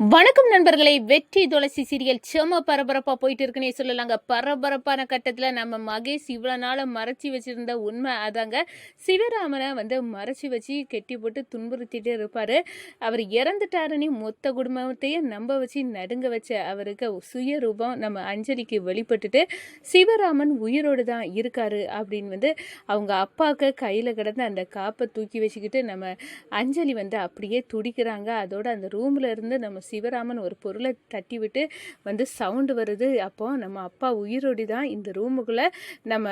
வணக்கம் நண்பர்களை, வெற்றி துளசி சீரியல் செம பரபரப்பாக போயிட்டு இருக்குன்னே சொல்லலாங்க. பரபரப்பான கட்டத்தில் நம்ம மகேஷ் இவ்வளோ நாளை மறைச்சி வச்சுருந்த உண்மை அதாங்க. சிவராமனை மறைச்சி வச்சு கெட்டி போட்டு துன்புறுத்திட்டே இருப்பார். அவர் இறந்துட்டாருன்னு மொத்த குடும்பத்தையும் நம்ப வச்சு நடுங்க வச்ச அவருக்கு சுயரூபம் நம்ம அஞ்சலிக்கு வெளிப்பட்டுட்டு சிவராமன் உயிரோடு தான் இருக்காரு அப்படின்னு அவங்க அப்பாவுக்கு கையில் கிடந்த அந்த காப்பை தூக்கி வச்சுக்கிட்டு நம்ம அஞ்சலி அப்படியே துடிக்கிறாங்க. அதோட அந்த ரூமில் இருந்து நம்ம சிவராமன் ஒரு பொருளை தட்டி விட்டு சவுண்டு வருது. அப்போ நம்ம அப்பா உயிரோடி தான் இந்த ரூமுக்குள்ளே நம்ம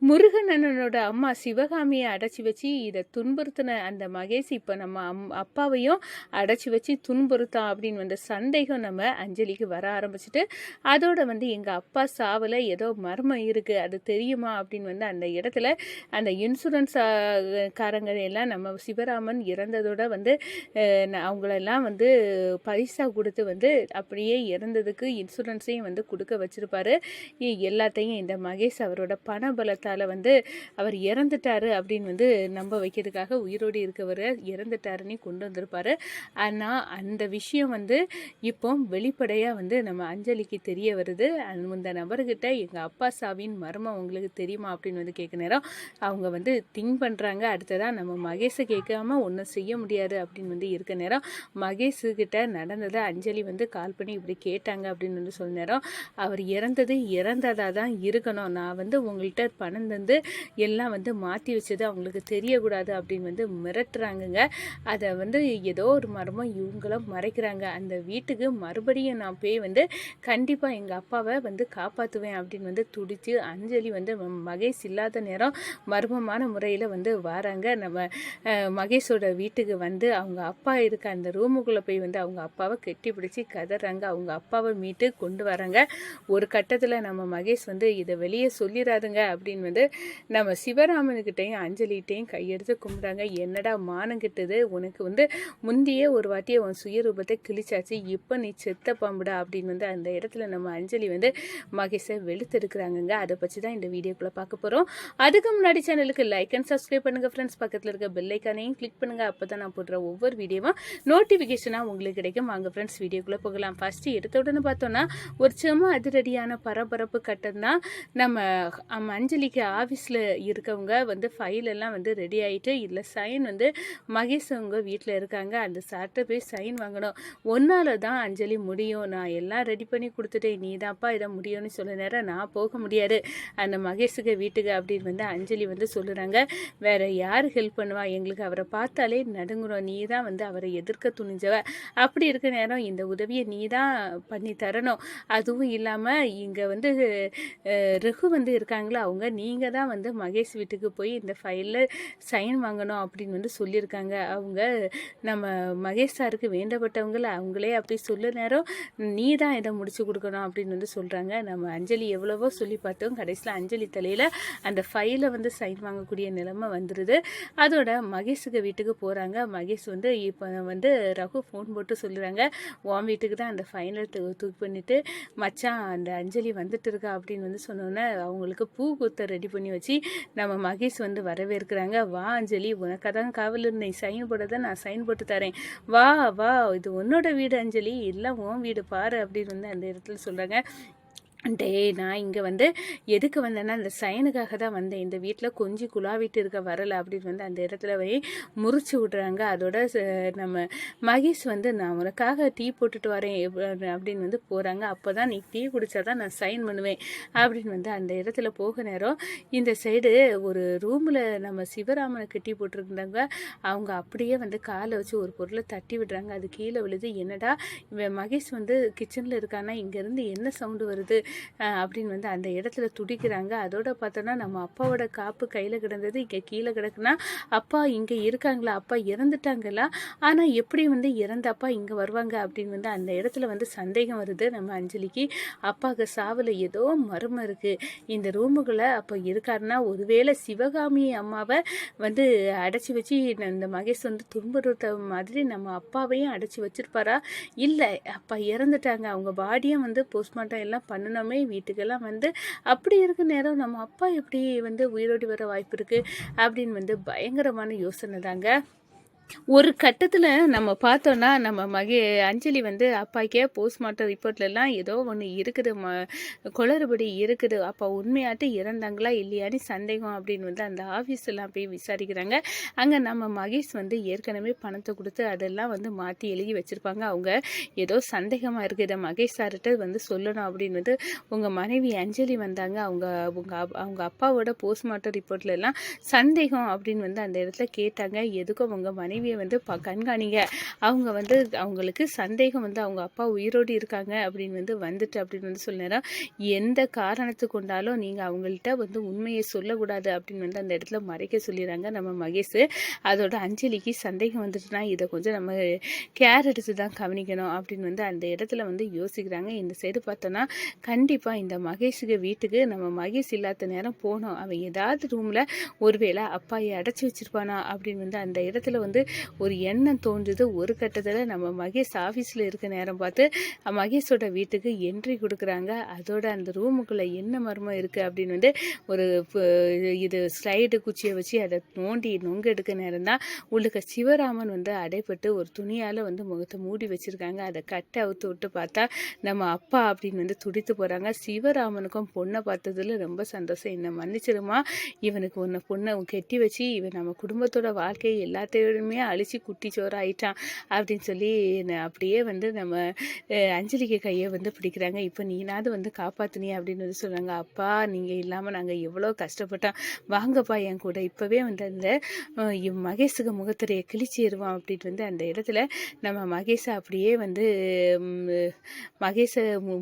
முருகன் அண்ணனோட அம்மா சிவகாமியை அடைச்சி வச்சு இதை துன்புறுத்தின அந்த மகேஷ் இப்போ நம்ம அப்பாவையும் அடைச்சி வச்சு துன்புறுத்தான் அப்படின்னு சந்தேகம் நம்ம அஞ்சலிக்கு வர ஆரம்பிச்சுட்டு அதோட எங்கள் அப்பா சாவில் ஏதோ மர்மம் இருக்குது, அது தெரியுமா அப்படின்னு அந்த இடத்துல அந்த இன்சூரன்ஸ் காரங்க எல்லாம் நம்ம சிவராமன் இறந்ததோட அவங்களெல்லாம் பைசா கொடுத்து அப்படியே இறந்ததுக்கு இன்சூரன்ஸையும் கொடுக்க வச்சிருப்பாரு. எல்லாத்தையும் இந்த மகேஷ் அவரோட பண பலத்தை அவர் இறந்துட்டாரு அப்படின்னு நம்ப வைக்கிறதுக்காக உயிரோடு இருக்கவர் இறந்துட்டாருன்னு கொண்டு வந்திருப்பாரு. ஆனால் அந்த விஷயம் இப்போ வெளிப்படையாக நம்ம அஞ்சலிக்கு தெரிய வருது. அந்த நபர்கிட்ட எங்கள் அப்பா சாவின் மர்மம் உங்களுக்கு தெரியுமா அப்படின்னு கேட்க நேரம் அவங்க திங்க் பண்ணுறாங்க. அடுத்ததான் நம்ம மகேஷை கேட்காம ஒன்றும் செய்ய முடியாது அப்படின்னு இருக்க நேரம் மகேஷுக்கிட்ட நடந்ததை அஞ்சலி கால் பண்ணி இப்படி கேட்டாங்க அப்படின்னு சொல்ல நேரம் அவர் இறந்தது இறந்ததாக தான் இருக்கணும், நான் உங்கள்கிட்ட பணம் எல்லாம் மாற்றி வச்சது அவங்களுக்கு தெரியக்கூடாது அப்படின்னு மிரட்டுறாங்கங்க. அதை ஏதோ ஒரு மர்மம் இவங்களும் மறைக்கிறாங்க. அந்த வீட்டுக்கு மறுபடியும் நான் போய் கண்டிப்பாக எங்கள் அப்பாவை காப்பாற்றுவேன் அப்படின்னு துடிச்சு அஞ்சலி மகேஷ் இல்லாத நேரம் மர்மமான முறையில் வராங்க. நம்ம மகேஷோட வீட்டுக்கு அவங்க அப்பா இருக்க அந்த ரூமுக்குள்ளே போய் அவங்க அப்பாவை கெட்டி பிடிச்சி கதறாங்க. அவங்க அப்பாவை மீட்டு கொண்டு வராங்க. ஒரு கட்டத்தில் நம்ம மகேஷ் இதை வெளியே சொல்லிடாதுங்க அப்படின்னு நம்ம சிவராமனுக்கிட்டையும் அஞ்சலிகிட்டையும் கையெடுத்து கும்பிட்றாங்க. என்னடா மானம் கிட்டது உனக்கு முந்தையே ஒரு வாட்டியை உன் சுயரூபத்தை கிழிச்சாச்சு, இப்போ நீ செத்த பாம்புடா அப்படின்னு அந்த இடத்துல நம்ம அஞ்சலி மகேஷை வெளுத்தெடுக்கிறாங்கங்க. அதை பற்றி தான் இந்த வீடியோக்குள்ளே பார்க்க போகிறோம். அதுக்கு முன்னாடி சேனலுக்கு லைக் அண்ட் சப்ஸ்கிரைப் பண்ணுங்கள் ஃப்ரெண்ட்ஸ். பக்கத்தில் இருக்க பெல் ஐக்கானையும் கிளிக் பண்ணுங்கள். அப்போ தான் நான் போடுற ஒவ்வொரு வீடியோவும் நோட்டிஃபிகேஷனாக உங்களுக்கு கிடைக்கும். வாங்க ஃப்ரெண்ட்ஸ் வீடியோக்குள்ளே போகலாம். ஃபஸ்ட்டு எடுத்த உடனே பார்த்தோன்னா ஒரு செம அதிரடியான பரபரப்பு கட்டம் தான். நம்ம அஞ்சலிக்கு ஆஃபீஸில் இருக்கவங்க ஃபைல் எல்லாம் ரெடி ஆகிட்டு இதில் சைன் மகேஷ் அவங்க வீட்டில் இருக்காங்க. அந்த சார்ட்டை போய் சைன் வாங்கணும், ஒன்றால் தான் அஞ்சலி முடியும், நான் எல்லாம் ரெடி பண்ணி கொடுத்துட்டேன், நீ தான்ப்பா இதை முடியும்னு சொல்ல நேரம் நான் போக முடியாது அந்த மகேஷுக்கு வீட்டுக்கு அப்படின்னு அஞ்சலி சொல்லுறாங்க. வேற யார் ஹெல்ப் பண்ணுவா, எங்களுக்கு அவரை பார்த்தாலே நடுங்குறோம், நீ தான் அவரை எதிர்க்க துணிஞ்சவ, அப்படி இருக்க நேரம் இந்த உதவியை நீ தான் பண்ணி தரணும். அதுவும் இல்லாமல் இங்கே ரகு இருக்காங்களா, அவங்க நீங்கள் தான் மகேஷ் வீட்டுக்கு போய் இந்த ஃபைலில் சைன் வாங்கணும் அப்படின்னு சொல்லியிருக்காங்க. அவங்க நம்ம மகேஷ் சாருக்கு வேண்டப்பட்டவங்கள அவங்களே அப்படி சொல்ல நேரம் நீ தான் இதை முடிச்சு கொடுக்கணும் அப்படின்னு சொல்கிறாங்க. நம்ம அஞ்சலி எவ்வளவோ சொல்லி பார்த்தோம், கடைசியில் அஞ்சலி தலையில் அந்த ஃபைலை சைன் வாங்கக்கூடிய நிலைமை வந்துடுது. அதோட மகேஷுக்கு வீட்டுக்கு போகிறாங்க. மகேஷ் இப்போ ரகு ஃபோன் போட்டு சொல்லுறாங்க, உன் வீட்டுக்கு தான் அந்த ஃபைலை தூக்கி பண்ணிவிட்டு மச்சான் அந்த அஞ்சலி வந்துட்டு இருக்கா அப்படின்னு சொன்னோன்னே அவங்களுக்கு பூ குத்த ரெடி பண்ணி வச்சு நம்ம மகேஷ் வரவேற்கிறாங்க. வா அஞ்சலி, உனக்காக தான் காவல் நீ சைன் போட நான் சைன் போட்டு தரேன், வா வா, இது உன்னோட வீடு அஞ்சலி, எல்லாம் உன் வீடு பாரு அப்படின்னு அந்த இடத்துல சொல்கிறாங்க. நான் இங்கே எதுக்கு வந்தேன்னா அந்த சைனுக்காக தான் வந்தேன், இந்த வீட்டில் கொஞ்சம் குழாவிட்டு இருக்க வரலை அப்படின்னு அந்த இடத்துல போய் முறிச்சு விட்றாங்க. அதோட நம்ம மகேஷ் நான் உனக்காக டீ போட்டுட்டு வரேன் அப்படின்னு போகிறாங்க. அப்போ தான் நீ டீ குடித்தா தான் நான் சைன் பண்ணுவேன் அப்படின்னு அந்த இடத்துல போக நேரம் இந்த சைடு ஒரு ரூமில் நம்ம சிவராமனுக்கு டீ போட்டிருந்தாங்க. அவங்க அப்படியே காலை வச்சு ஒரு பொருளை தட்டி விடுறாங்க, அது கீழே விழுது. என்னடா மகேஷ் கிச்சனில் இருக்கானா, இங்கேருந்து என்ன சவுண்டு வருது அப்படின்னு அந்த இடத்துல துடிக்கிறாங்க. அதோட பார்த்தோன்னா நம்ம அப்பாவோட காப்பு கையில் கிடந்தது இங்கே கீழே கிடக்குன்னா அப்பா இங்கே இருக்காங்களா, அப்பா இறந்துட்டாங்களா, ஆனால் எப்படி இறந்த அப்பா இங்கே வருவாங்க அப்படின்னு அந்த இடத்துல சந்தேகம் வருது நம்ம அஞ்சலிக்கு. அப்பாவுக்கு சாவில் ஏதோ மர்மம் இருக்குது, இந்த ரூமுக்குள்ளே அப்போ இருக்காருன்னா ஒருவேளை சிவகாமி அம்மாவை அடைச்சி வச்சு இந்த மகேஷ் துன்புறுத்த மாதிரி நம்ம அப்பாவையும் அடைச்சி வச்சிருப்பாரா, இல்லை அப்பா இறந்துட்டாங்க, அவங்க பாடியும் போஸ்ட்மார்ட்டம் எல்லாம் பண்ணணும் வீட்டுக்கெல்லாம் அப்படி இருக்க நேரம் நம்ம அப்பா எப்படி உயிரோடி வர வாய்ப்பு இருக்குது அப்படின்னு பயங்கரமான யோசனை தாங்க. ஒரு கட்டத்தில் நம்ம பார்த்தோன்னா நம்ம அஞ்சலி வந்து அப்பாக்கே போஸ்ட்மார்ட்டம் ரிப்போர்ட்லலாம் ஏதோ ஒன்று இருக்குது, குளறுபடி இருக்குது, அப்போ உண்மையாட்டு இறந்தாங்களா இல்லையான்னு சந்தேகம் அப்படின்னு வந்து அந்த ஆஃபீஸெல்லாம் போய் விசாரிக்கிறாங்க. அங்கே நம்ம மகேஷ் வந்து ஏற்கனவே பணத்தை கொடுத்து அதெல்லாம் வந்து மாற்றி எழுதி வச்சுருப்பாங்க. அவங்க ஏதோ சந்தேகமாக இருக்குது, இதை மகேஷ் சார்கிட்ட வந்து சொல்லணும் அப்படின்னு வந்து உங்கள் மனைவி அஞ்சலி வந்தாங்க, அவங்க அப்பாவோட போஸ்ட்மார்ட்டம் ரிப்போர்ட்லலாம் சந்தேகம் அப்படின்னு வந்து அந்த இடத்துல கேட்டாங்க. எதுக்கும் உங்கள் மனைவியை வந்து கண்காணிங்க, அவங்க வந்து அவங்களுக்கு சந்தேகம் வந்து அவங்க அப்பா உயிரோடு இருக்காங்க அப்படின்னு வந்து வந்துட்டு அப்படின்னு வந்து சொன்னாராம். எந்த காரணத்துக்கு கொண்டாலும் நீங்கள் அவங்கள்ட்ட வந்து உண்மையை சொல்லக்கூடாது அப்படின்னு வந்து அந்த இடத்துல மறைக்க சொல்லிடுறாங்க நம்ம மகேஷ். அதோட அஞ்சலிக்கு சந்தேகம் வந்துட்டுனா இதை கொஞ்சம் நம்ம கேர் எடுத்து தான் கவனிக்கணும் அப்படின்னு வந்து அந்த இடத்துல வந்து யோசிக்கிறாங்க. இந்த சைடு பார்த்தோன்னா கண்டிப்பாக இந்த மகேஷுக்கு வீட்டுக்கு நம்ம மகேஷ் இல்லாத நேரம் போனோம், அவன் ஏதாவது ரூமில் ஒருவேளை அப்பாயை அடைச்சி வச்சிருப்பானா அப்படின்னு வந்து அந்த இடத்துல வந்து ஒரு எண்ணம் தோன்றுது. ஒரு கட்டத்தில் நம்ம மகேஷ் ஆஃபீஸில் இருக்க நேரம் பார்த்து மகேஷோட வீட்டுக்கு என்ட்ரி கொடுக்குறாங்க. அதோட அந்த ரூமுக்குள்ளே என்ன மர்மம் இருக்குது அப்படின்னு வந்து ஒரு இது ஸ்லைடு குச்சியை வச்சு அதை நொங்கு எடுக்க நேரம் தான் உள்ளுக்க சிவராமன் வந்து அடைப்பட்டு ஒரு துணியால் வந்து முகத்தை மூடி வச்சுருக்காங்க. அதை கட்டை அவுத்து விட்டு பார்த்தா நம்ம அப்பா அப்படின்னு வந்து துடித்து போகிறாங்க. சிவராமனுக்கும் பொண்ணை பார்த்ததுல ரொம்ப சந்தோஷம், என்னை மன்னிச்சிருமா, இவனுக்கு பொண்ணை கெட்டி வச்சு இவன் நம்ம குடும்பத்தோட வாழ்க்கையை எல்லாத்தையுமே அழிச்சு குட்டி சோறு ஆயிட்டான் அப்படின்னு சொல்லி அப்படியே வந்து நம்ம அஞ்சலிக்கு கையை வந்து பிடிக்கிறாங்க. இப்போ நீனாவது வந்து காப்பாற்றினியா அப்படின்னு வந்து சொல்கிறாங்க. அப்பா நீங்கள் இல்லாமல் நாங்கள் எவ்வளோ கஷ்டப்பட்டோம், வாங்கப்பா என் கூட, இப்போவே வந்து அந்த மகேஷுக்கு முகத்திரையை கிழிச்சிடுவான் அப்படின்னு வந்து அந்த இடத்துல நம்ம மகேஷை அப்படியே வந்து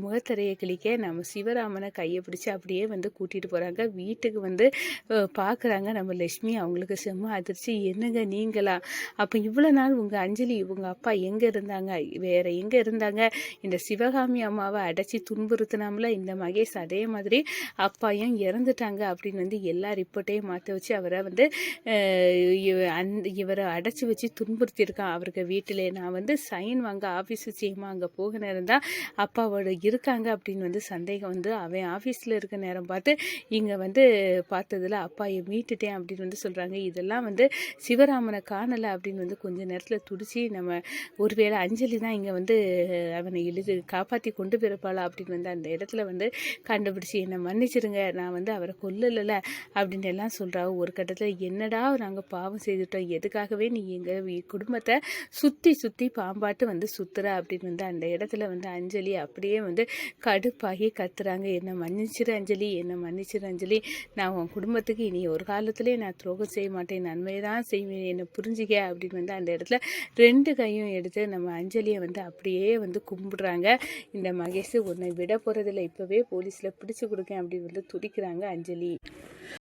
முகத்திரையை கிழிக்க நம்ம சிவராமனை கையை பிடிச்சி அப்படியே வந்து கூட்டிகிட்டு போகிறாங்க. வீட்டுக்கு வந்து பார்க்குறாங்க நம்ம லட்சுமி. அவங்களுக்கு செம்ம அதிர்ச்சி, என்னங்க நீங்களா, அப்போ இவ்வளோ நாள் உங்கள் அஞ்சலி உங்கள் அப்பா எங்கே இருந்தாங்க, வேறு எங்கே இருந்தாங்க, இந்த சிவகாமி அம்மாவை அடைச்சி துன்புறுத்தினாமல இந்த மகேஷ், அதே மாதிரி அப்பாயும் இறந்துட்டாங்க அப்படின்னு வந்து எல்லா ரிப்போர்ட்டையும் மாற்ற வச்சு அவரை வந்து இவரை அடைச்சி வச்சு துன்புறுத்தியிருக்கான் அவருக்கு வீட்டிலே. நான் வந்து சைன் வாங்க ஆஃபீஸ் விஷயமா அங்கே போக நேரம் தான் அப்பாவோட இருக்காங்க அப்படின்னு வந்து சந்தேகம் வந்து அவன் ஆஃபீஸில் இருக்க நேரம் பார்த்து இங்கே வந்து பார்த்ததில் அப்பாயை மீட்டுட்டேன் அப்படின்னு வந்து சொல்கிறாங்க. இதெல்லாம் வந்து சிவராமனை காணலை அப்படின்னு வந்து கொஞ்ச நேரத்தில் துடிச்சு நம்ம ஒருவேளை அஞ்சலி தான் இங்கே வந்து அவனை காப்பாற்றி கொண்டு பிறப்பாளா அப்படின்னு வந்து அந்த இடத்துல வந்து கண்டுபிடிச்சி என்னை மன்னிச்சிருங்க, நான் வந்து அவரை கொல்லலை அப்படின்னு எல்லாம் சொல்கிறா. ஒரு கட்டத்தில் என்னடா நாங்கள் பாவம் செய்துட்டோம், எதுக்காகவே நீ எங்கள் குடும்பத்தை சுற்றி சுற்றி பாம்பாட்டு வந்து சுற்றுற அப்படின்னு வந்து அந்த இடத்துல வந்து அஞ்சலி அப்படியே வந்து கடுப்பாகி கத்துறாங்க. என்னை மன்னிச்சிரு அஞ்சலி, என்னை மன்னிச்சிரு அஞ்சலி, நான் உன் குடும்பத்துக்கு இனி ஒரு காலத்திலே நான் துரோகம் செய்ய மாட்டேன், நன்மையை தான் செய்வேன், என்னை புரிஞ்சிக்க அப்படின்னு வந்து அந்த இடத்துல ரெண்டு கையும் எடுத்து நம்ம அஞ்சலியை வந்து அப்படியே வந்து கும்பிடுறாங்க. இந்த மகேஷ் உன்னை விட போகிறதில்ல, இப்போவே போலீஸில் பிடிச்சி கொடுக்கேன் அப்படின்னு வந்து துடிக்கிறாங்க அஞ்சலி.